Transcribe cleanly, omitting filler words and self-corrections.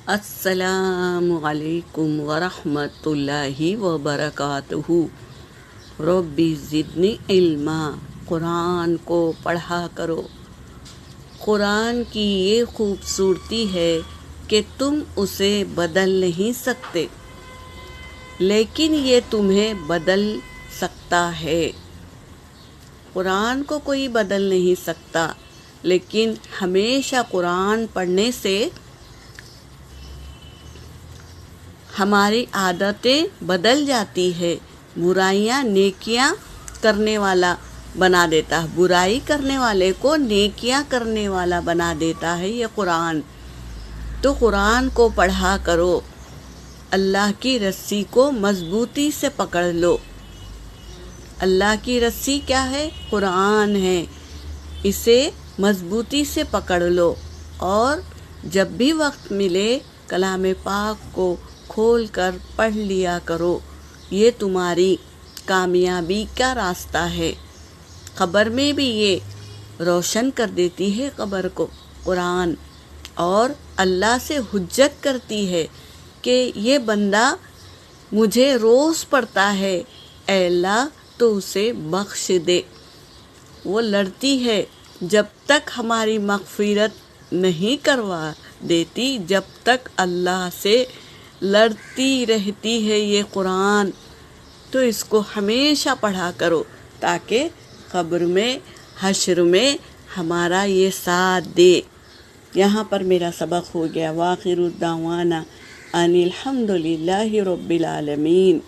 السلام علیکم ورحمۃ اللہ وبرکاتہ۔ ربی زدنی علما، قرآن کو پڑھا کرو۔ قرآن کی یہ خوبصورتی ہے کہ تم اسے بدل نہیں سکتے، لیکن یہ تمہیں بدل سکتا ہے۔ قرآن کو کوئی بدل نہیں سکتا، لیکن ہمیشہ قرآن پڑھنے سے ہماری عادتیں بدل جاتی ہے۔ برائیاں نیکیاں کرنے والا بنا دیتا ہے، برائی کرنے والے کو نیکیاں کرنے والا بنا دیتا ہے یہ قرآن۔ تو قرآن کو پڑھا کرو، اللہ کی رسی کو مضبوطی سے پکڑ لو۔ اللہ کی رسی کیا ہے؟ قرآن ہے، اسے مضبوطی سے پکڑ لو، اور جب بھی وقت ملے کلام پاک کو کھول کر پڑھ لیا کرو۔ یہ تمہاری کامیابی کا راستہ ہے۔ قبر میں بھی یہ روشن کر دیتی ہے قبر کو قرآن، اور اللہ سے حجت کرتی ہے کہ یہ بندہ مجھے روز پڑھتا ہے، اے اللہ تو اسے بخش دے۔ وہ لڑتی ہے جب تک ہماری مغفرت نہیں کروا دیتی، جب تک اللہ سے لڑتی رہتی ہے یہ قرآن۔ تو اس کو ہمیشہ پڑھا کرو تاکہ قبر میں، حشر میں ہمارا یہ ساتھ دے۔ یہاں پر میرا سبق ہو گیا۔ وآخر الدعوانا ان الحمد للہ رب العالمین۔